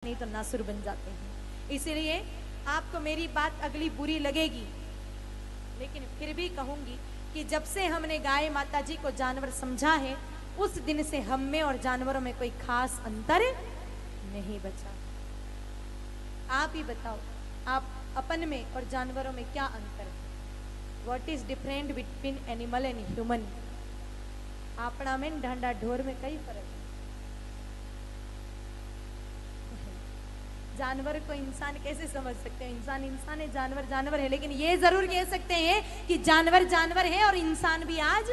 नहीं तो नासुर बन जाते हैं। इसलिए आपको मेरी बात अगली बुरी लगेगी, लेकिन फिर भी कहूंगी कि जब से हमने गाय माता जी को जानवर समझा है, उस दिन से हम में और जानवरों में कोई खास अंतर नहीं बचा। आप ही बताओ, आप अपन में और जानवरों में क्या अंतर है? What is different between animal and human? आपड़ा में ढांडा ढोर में कई फर्क है। जानवर को इंसान कैसे समझ सकते हैं? इंसान इंसान है, जानवर जानवर है। लेकिन ये जरूर कह सकते हैं कि जानवर जानवर है और इंसान भी आज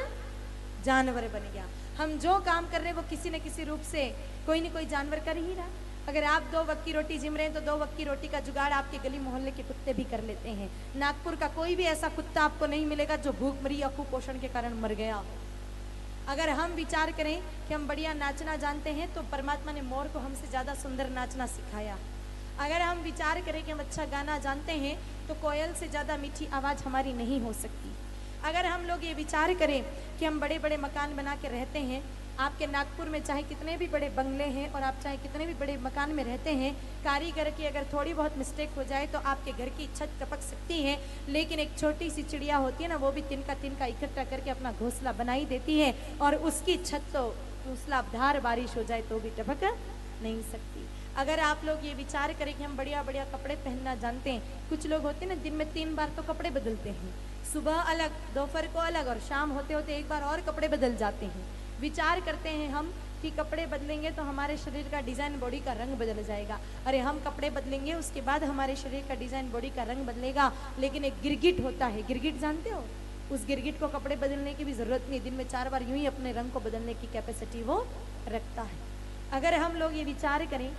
जानवर बन गया। हम जो काम कर रहे हैं वो किसी न किसी रूप से कोई न कोई जानवर कर ही रहा। अगर आप 2 वक्त की रोटी जिम रहे हैं तो 2 वक्त की रोटी का जुगाड़ आपके गली मोहल्ले के कुत्ते भी कर लेते हैं। नागपुर का कोई भी ऐसा कुत्ता आपको नहीं मिलेगा जो भूख मरी या कुपोषण के कारण मर गया। अगर हम विचार करें कि हम बढ़िया नाचना जानते हैं तो परमात्मा ने मोर को हमसे ज्यादा सुंदर नाचना सिखाया। अगर हम विचार करें कि हम अच्छा गाना जानते हैं तो कोयल से ज़्यादा मीठी आवाज़ हमारी नहीं हो सकती। अगर हम लोग ये विचार करें कि हम बड़े बड़े मकान बना के रहते हैं, आपके नागपुर में चाहे कितने भी बड़े बंगले हैं और आप चाहे कितने भी बड़े मकान में रहते हैं, कारीगर की अगर थोड़ी बहुत मिस्टेक हो जाए तो आपके घर की छत टपक सकती है। लेकिन एक छोटी सी चिड़िया होती है ना, वो भी तिनका इकट्ठा करके अपना घोंसला बनाई देती है और उसकी छत तो मूसलाधार बारिश हो जाए तो भी टपक नहीं सकती। अगर आप लोग ये विचार करें कि हम बढ़िया बढ़िया कपड़े पहनना जानते हैं, कुछ लोग होते हैं ना दिन में 3 बार तो कपड़े बदलते हैं, सुबह अलग, दोपहर को अलग और शाम होते होते एक बार और कपड़े बदल जाते हैं। विचार करते हैं हम कि कपड़े बदलेंगे तो हमारे शरीर का डिजाइन बॉडी का रंग बदल जाएगा। अरे हम कपड़े बदलेंगे उसके बाद हमारे शरीर का डिजाइन बॉडी का रंग बदलेगा। लेकिन एक गिरगिट होता है, गिरगिट जानते हो? उस गिरगिट को कपड़े बदलने की भी जरूरत नहीं, दिन में 4 बार यूं ही अपने रंग को बदलने की कैपेसिटी वो रखता है। अगर हम लोग ये विचार करें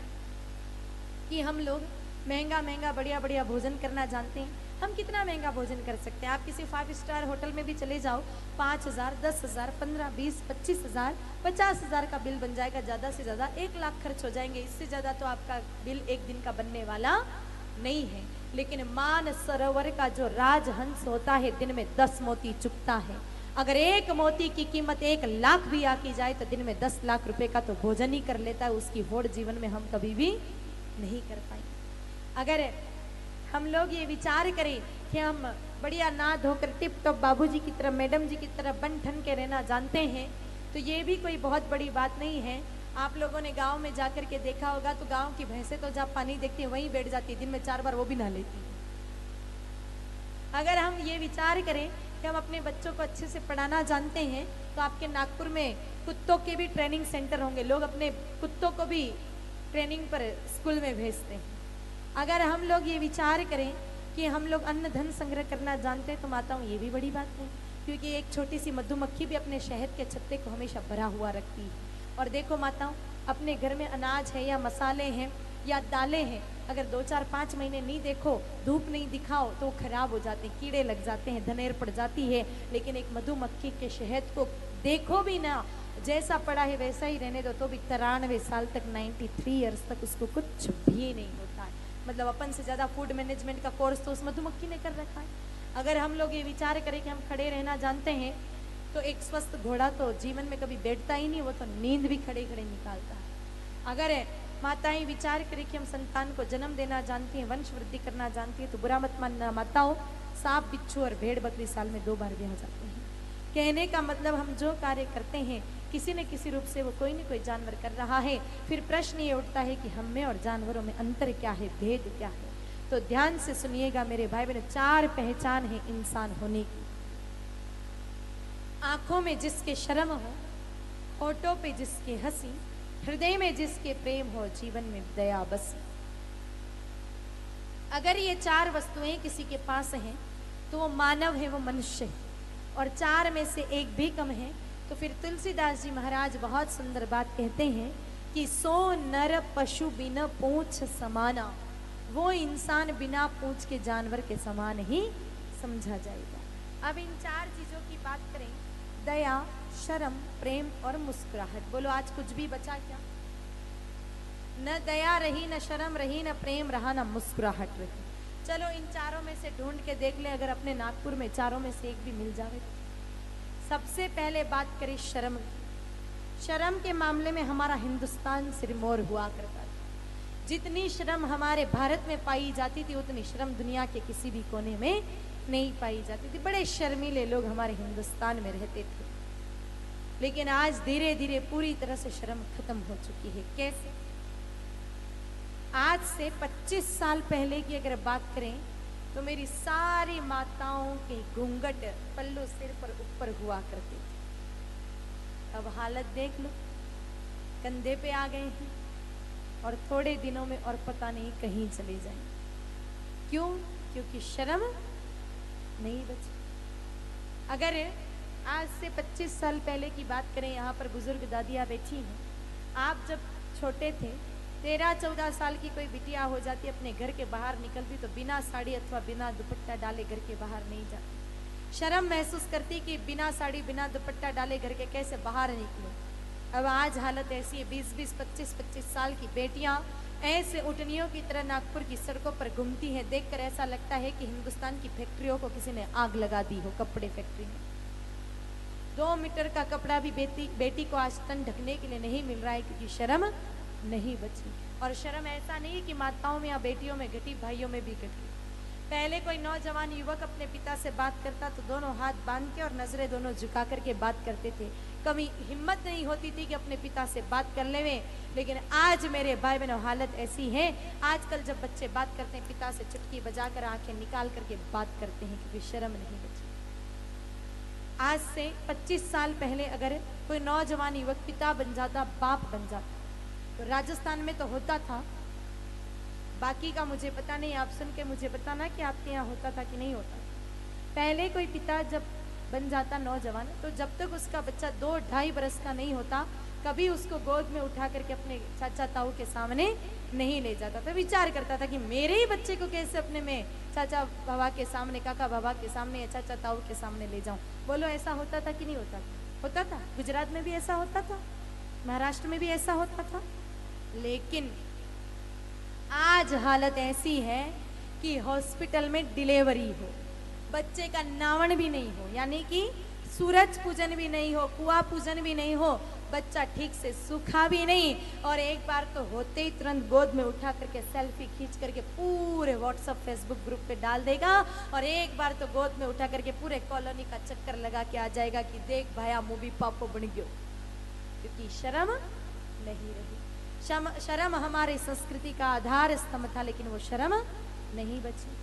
कि हम लोग महंगा महंगा बढ़िया बढ़िया भोजन करना जानते हैं, हम कितना महंगा भोजन कर सकते हैं? आप किसी 5 स्टार होटल में भी चले जाओ, 5,000, 10,000, 15, 20, 25,000, 50,000 का बिल बन जाएगा। ज़्यादा से ज़्यादा 1 लाख खर्च हो जाएंगे। इससे ज़्यादा तो आपका बिल एक दिन का बनने वाला नहीं है। लेकिन मान सरोवर का जो राजहंस होता है, दिन में 10 मोती चुकता है। अगर एक मोती की कीमत 1 लाख भी आकी जाए तो दिन में 10 लाख रुपए का तो भोजन ही कर लेता है। उसकी होड़ जीवन में हम कभी भी नहीं कर पाएंगे। अगर हम लोग ये विचार करें कि हम बढ़िया ना धोकर टिप टॉप बाबूजी की तरह, मैडम जी की तरह बन ठन के रहना जानते हैं, तो ये भी कोई बहुत बड़ी बात नहीं है। आप लोगों ने गांव में जाकर के देखा होगा तो गांव की भैंसें तो जहाँ पानी देखती है वहीं बैठ जाती है, दिन में 4 बार वो भी नहा लेती है। अगर हम ये विचार करें कि हम अपने बच्चों को अच्छे से पढ़ाना जानते हैं तो आपके नागपुर में कुत्तों के भी ट्रेनिंग सेंटर होंगे, लोग अपने कुत्तों को भी ट्रेनिंग पर स्कूल में भेजते हैं। अगर हम लोग ये विचार करें कि हम लोग अन्न धन संग्रह करना जानते हैं तो माताओं ये भी बड़ी बात नहीं, क्योंकि एक छोटी सी मधुमक्खी भी अपने शहद के छत्ते को हमेशा भरा हुआ रखती है। और देखो माताओं, अपने घर में अनाज है या मसाले हैं या दालें हैं, अगर 2, 4, 5 महीने नहीं देखो, धूप नहीं दिखाओ तो खराब हो जाते हैं, कीड़े लग जाते हैं, धनेर पड़ जाती है। लेकिन एक मधुमक्खी के शहद को देखो भी ना, जैसा पड़ा है वैसा ही रहने दो, तो भी 93 साल तक, 93 ईयर्स तक उसको कुछ भी नहीं होता है। मतलब अपन से ज़्यादा फूड मैनेजमेंट का कोर्स तो उस मधुमक्खी ने कर रखा है। अगर हम लोग ये विचार करें कि हम खड़े रहना जानते हैं तो एक स्वस्थ घोड़ा तो जीवन में कभी बैठता ही नहीं, वो तो नींद भी खड़े खड़े निकालता है। अगर माताएं विचार करें कि हम संतान को जन्म देना जानती हैं, वंश वृद्धि करना जानती है, तो बुरा मत मानना माताओं, सांप बिच्छू और भेड़ बकरी साल में 2 बार ब्याह जाते हैं। कहने का मतलब हम जो कार्य करते हैं किसी न किसी रूप से वो कोई न कोई जानवर कर रहा है। फिर प्रश्न ये उठता है कि हम में और जानवरों में अंतर क्या है, भेद क्या है? तो ध्यान से सुनिएगा मेरे भाई बहन, 4 पहचान है इंसान होने की। आंखों में जिसके शर्म हो, होठों पे जिसके हंसी, हृदय में जिसके प्रेम हो, जीवन में दया बसी। अगर ये 4 वस्तुएं किसी के पास हैं तो वो मानव है, वो मनुष्य है। और 4 में से एक भी कम है तो फिर तुलसीदास जी महाराज बहुत सुंदर बात कहते हैं कि सो नर पशु बिना पूंछ समाना, वो इंसान बिना पूंछ के जानवर के समान ही समझा जाएगा। अब इन 4 चीजों की बात करें, दया, शर्म, प्रेम और मुस्कुराहट। बोलो आज कुछ भी बचा क्या? न दया रही, न शर्म रही, न प्रेम रहा, न मुस्कुराहट रही। चलो इन 4 में से ढूंढ के देख ले, अगर अपने नागपुर में 4 में से एक भी मिल जाए। सबसे पहले बात करें शर्म की। शर्म के मामले में हमारा हिंदुस्तान सिरमौर हुआ करता था। जितनी शर्म हमारे भारत में पाई जाती थी उतनी शर्म दुनिया के किसी भी कोने में नहीं पाई जाती थी। बड़े शर्मीले लोग हमारे हिंदुस्तान में रहते थे, लेकिन आज धीरे धीरे पूरी तरह से शर्म खत्म हो चुकी है। कैसे? आज से 25 साल पहले की अगर बात करें तो मेरी सारी माताओं के घूंघट पल्लू सिर पर ऊपर हुआ करते थे। अब हालत देख लो, कंधे पे आ गए हैं और थोड़े दिनों में और पता नहीं कहीं चले जाएंगे। क्यों? क्योंकि शर्म नहीं बची। अगर आज से 25 साल पहले की बात करें, यहाँ पर बुजुर्ग दादियाँ बैठी हैं, आप जब छोटे थे 13-14 साल की कोई बिटिया हो जाती, अपने घर के बाहर निकलती तो बिना साड़ी अथवा बिना दुपट्टा डाले घर के बाहर नहीं जाती। शर्म महसूस करती कि बिना साड़ी बिना दुपट्टा डाले घर के कैसे बाहर निकलो। अब आज हालत ऐसी है, 20-20, 25-25 साल की बेटियां ऐसे उटनियों की तरह नागपुर की सड़कों पर घूमती हैं। देखकर ऐसा लगता है कि हिंदुस्तान की फैक्ट्रियों को किसी ने आग लगा दी हो। कपड़े फैक्ट्री में 2 मीटर का कपड़ा भी बेटी को आज तन ढकने के लिए नहीं मिल रहा है, क्योंकि शर्म नहीं बची। और शर्म ऐसा नहीं है कि माताओं में या बेटियों में घटी, भाइयों में भी घटी। पहले कोई नौजवान युवक अपने पिता से बात करता तो दोनों हाथ बांध के और नजरें दोनों झुका करके बात करते थे। कभी हिम्मत नहीं होती थी कि अपने पिता से बात कर ले। लेकिन आज मेरे भाई बहनों हालत ऐसी है, आजकल जब बच्चे बात करते हैं पिता से चुटकी बजाकर आंखें निकाल करके बात करते हैं, क्योंकि शर्म नहीं बची। आज से 25 साल पहले अगर कोई नौजवान युवक पिता बन जाता, बाप बन जाता, तो राजस्थान में तो होता था, बाकी का मुझे पता नहीं, आप सुन के मुझे बताना कि आपके यहाँ होता था कि नहीं होता। पहले कोई पिता जब बन जाता नौजवान, तो जब तक उसका बच्चा 2-2.5 बरस का नहीं होता, कभी उसको गोद में उठा करके अपने चाचा ताऊ के सामने नहीं ले जाता था। विचार करता था कि मेरे ही बच्चे को कैसे अपने में चाचा बाबा के सामने, काका बाबा के सामने या चाचा ताऊ के सामने ले जाऊं। बोलो ऐसा होता था कि नहीं होता था? होता था। गुजरात में भी ऐसा होता था, महाराष्ट्र में भी ऐसा होता था। लेकिन आज हालत ऐसी है कि हॉस्पिटल में डिलीवरी हो, बच्चे का नावन भी नहीं हो, यानी कि सूरज पूजन भी नहीं हो, कुआं पूजन भी नहीं हो, बच्चा ठीक से सूखा भी नहीं, और एक बार तो होते ही तुरंत गोद में उठा करके सेल्फी खींच करके पूरे व्हाट्सएप फेसबुक ग्रुप पे डाल देगा, और एक बार तो गोद में उठा करके पूरे कॉलोनी का चक्कर लगा के आ जाएगा कि देख भाया मूवी पापो बन गयो। क्योंकि शर्म नहीं रही। शर्म हमारे संस्कृति का आधार स्तंभ था, लेकिन वो शर्म नहीं बची।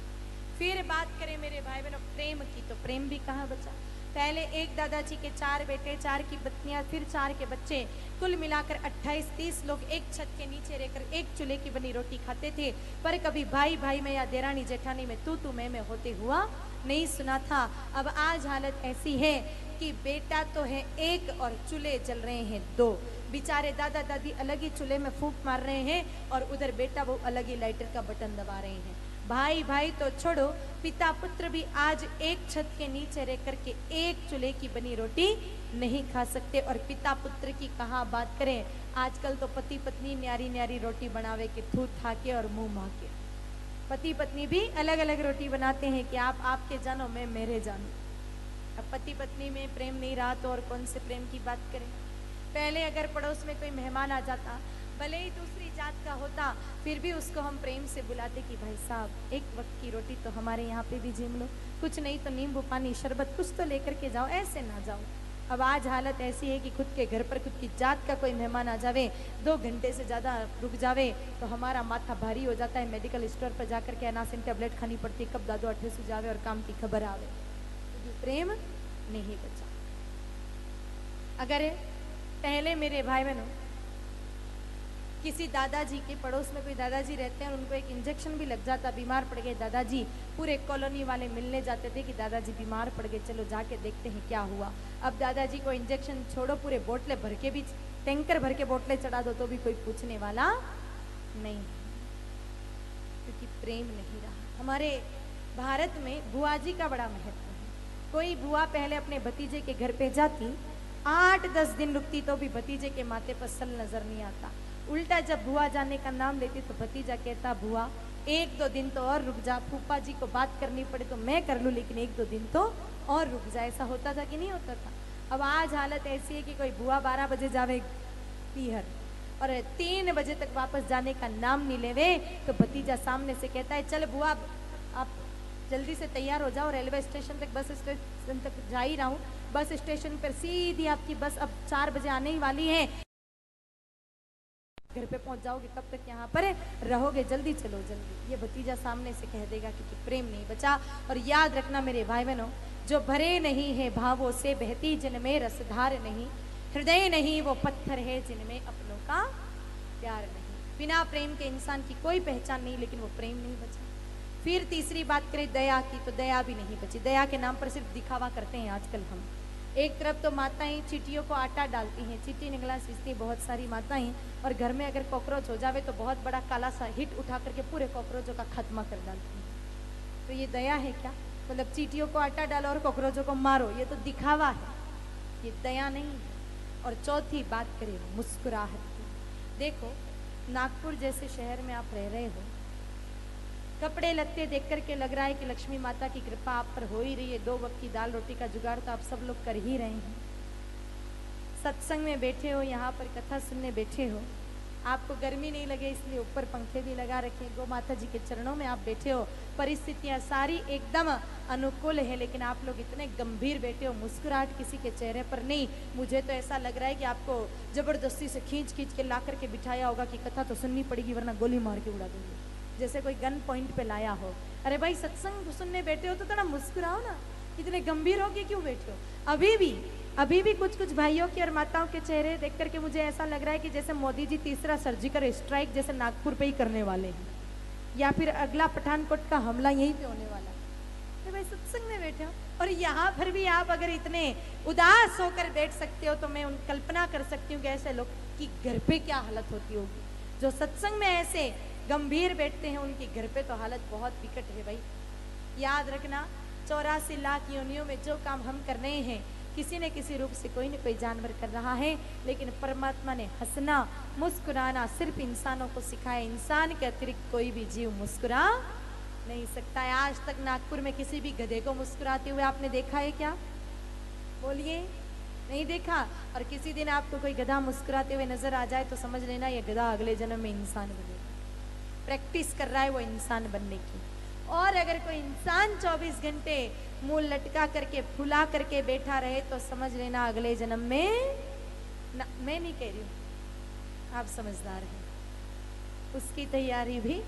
फिर बात करें मेरे भाई बहनों प्रेम की, तो प्रेम भी कहाँ बचा। पहले एक दादाजी के 4 बेटे, 4 की पत्नियां, फिर 4 के बच्चे, कुल मिलाकर 28-30 लोग एक छत के नीचे रहकर एक चूल्हे की बनी रोटी खाते थे। पर कभी भाई भाई में या देरानी जेठानी में तू मैं होते हुआ नहीं सुना था। अब आज हालत ऐसी है कि बेटा तो है एक और चूल्हे जल रहे हैं 2। बेचारे दादा दादी अलग ही चूल्हे में फूंक मार रहे हैं और उधर बेटा वो अलग ही लाइटर का बटन दबा रहे हैं। भाई भाई तो छोड़ो, पिता पुत्र भी आज एक छत के नीचे रह करके एक चूल्हे की बनी रोटी नहीं खा सकते। और पिता पुत्र की कहाँ बात करें, आजकल तो पति पत्नी न्यारी न्यारी रोटी बनावे के थू था के और मुंह माँ के। पति पत्नी भी अलग अलग रोटी बनाते हैं कि आप आपके जानो मैं मेरे जानो। अब पति पत्नी में प्रेम नहीं रहा तो और कौन से प्रेम की बात करें। पहले अगर पड़ोस में कोई मेहमान आ जाता, भले ही दूसरी जात का होता, फिर भी उसको हम प्रेम से बुलाते कि भाई साहब एक वक्त की रोटी तो हमारे यहाँ पे भी जिम लो, कुछ नहीं तो नींबू पानी शरबत कुछ तो लेकर के जाओ, ऐसे ना जाओ। अब आज हालत ऐसी है कि खुद के घर पर खुद की जात का कोई मेहमान आ जावे, 2 घंटे से ज़्यादा रुक जावे तो हमारा माथा भारी हो जाता है। मेडिकल स्टोर पर जाकर के एनासिन टेबलेट खानी पड़ती है, कब दादो अट्ठे सो जावे और काम की खबर आवे। क्योंकि प्रेम नहीं बचा। अगर पहले मेरे भाई बहनों किसी दादाजी के पड़ोस में कोई दादाजी रहते हैं और उनको एक इंजेक्शन भी लग जाता, बीमार पड़ गए दादाजी, पूरे कॉलोनी वाले मिलने जाते थे कि दादाजी बीमार पड़ गए, चलो जाके देखते हैं क्या हुआ। अब दादाजी को इंजेक्शन छोड़ो, पूरे बोतलें भर के भी, टैंकर भर के बोतलें चढ़ा दो तो भी कोई पूछने वाला नहीं, क्योंकि प्रेम नहीं रहा। हमारे भारत में बुआ जी का बड़ा महत्व है। कोई बुआ पहले अपने भतीजे के घर पे जाती, 8-10 दिन रुकती तो भी भतीजे के माथे पर सल नजर नहीं आता। उल्टा जब बुआ जाने का नाम लेती तो भतीजा कहता बुआ 1-2 दिन तो और रुक जा, फूफा जी को बात करनी पड़े तो मैं कर लूँ, लेकिन 1-2 दिन तो और रुक जा। ऐसा होता था कि नहीं होता था। अब आज हालत ऐसी है कि कोई बुआ 12 बजे जावे पीहर, और 3 बजे तक वापस जाने का नाम नहीं लेवे, तो भतीजा सामने से कहता है चल बुआ आप जल्दी से तैयार हो जाओ, रेलवे स्टेशन तक, बस स्टेशन तक जा ही रहा हूँ, बस स्टेशन पर सीधी आपकी बस अब 4 बजे आने ही वाली है, घर पे पहुंच जाओगे, कब तक यहाँ पर रहोगे, जल्दी चलो जल्दी। ये भतीजा सामने से कह देगा कि प्रेम नहीं बचा। और याद रखना मेरे भाई बहनों, जो भरे नहीं है भावों से बहती जिनमें रसधार नहीं, हृदय नहीं वो पत्थर है जिनमें अपनों का प्यार नहीं। बिना प्रेम के इंसान की कोई पहचान नहीं, लेकिन वो प्रेम नहीं बचा। फिर तीसरी बात करें दया की, तो दया भी नहीं बची। दया के नाम पर सिर्फ दिखावा करते हैं आजकल हम। एक तरफ तो माताएं चींटियों को आटा डालती हैं, चींटी निकला सींचती बहुत सारी माताएं, और घर में अगर कॉकरोच हो जावे तो बहुत बड़ा काला सा हिट उठा करके पूरे कॉकरोचों का खात्मा कर डालती हैं। तो ये दया है क्या? मतलब चींटियों को आटा डालो और कॉकरोचों को मारो, ये तो दिखावा है, ये दया नहीं है। और चौथी बात करें मुस्कुराहट की। देखो नागपुर जैसे शहर में आप रह रहे हो, कपड़े लत्ते देख करके लग रहा है कि लक्ष्मी माता की कृपा आप पर हो ही रही है, 2 वक्त की दाल रोटी का जुगाड़ तो आप सब लोग कर ही रहे हैं। सत्संग में बैठे हो, यहाँ पर कथा सुनने बैठे हो, आपको गर्मी नहीं लगे इसलिए ऊपर पंखे भी लगा रखे, गौ माता जी के चरणों में आप बैठे हो, परिस्थितियां सारी एकदम अनुकूल है, लेकिन आप लोग इतने गंभीर बैठे हो, मुस्कुराहट किसी के चेहरे पर नहीं। मुझे तो ऐसा लग रहा है कि आपको जबरदस्ती से खींच खींच के ला करके बिठाया होगा कि कथा तो सुननी पड़ेगी वरना गोली मार के उड़ा देंगे, जैसे कोई गन पॉइंट पे लाया हो। अरे भाई सत्संग सुनने बैठे हो तो थोड़ा मुस्कुराओ ना, इतने गंभीर हो के क्यों बैठे हो? अभी भी कुछ कुछ भाइयों की और माताओं के चेहरे देख करके मुझे ऐसा लग रहा है कि जैसे मोदी जी तीसरा सर्जिकल स्ट्राइक जैसे नागपुर पे ही करने वाले हैं, या फिर अगला पठानकोट का हमला यहीं पे होने वाला है। अरे भाई सत्संग में बैठे हो और यहाँ पर भी आप अगर इतने उदास होकर बैठ सकते हो, तो मैं उन कल्पना कर सकती हूँ कि ऐसे लोग की घर पे क्या हालत होती होगी। जो सत्संग में ऐसे गंभीर बैठते हैं उनके घर पे तो हालत बहुत विकट है भाई। याद रखना 84 लाख योनियों में जो काम हम कर रहे हैं, किसी न किसी रूप से कोई न कोई जानवर कर रहा है, लेकिन परमात्मा ने हंसना मुस्कुराना सिर्फ इंसानों को सिखाया। इंसान के अतिरिक्त कोई भी जीव मुस्कुरा नहीं सकता है। आज तक नागपुर में किसी भी गधे को मुस्कुराते हुए आपने देखा है क्या? बोलिए, नहीं देखा। और किसी दिन आपको कोई गधा मुस्कुराते हुए नजर आ जाए तो समझ लेना ये गधा अगले जन्म में इंसान बनेगा, प्रैक्टिस कर रहा है वो इंसान बनने की। और अगर कोई इंसान 24 घंटे मुंह लटका करके फुला करके बैठा रहे तो समझ लेना अगले जन्म में मैं नहीं कह रही हूं, आप समझदार हैं, उसकी तैयारी भी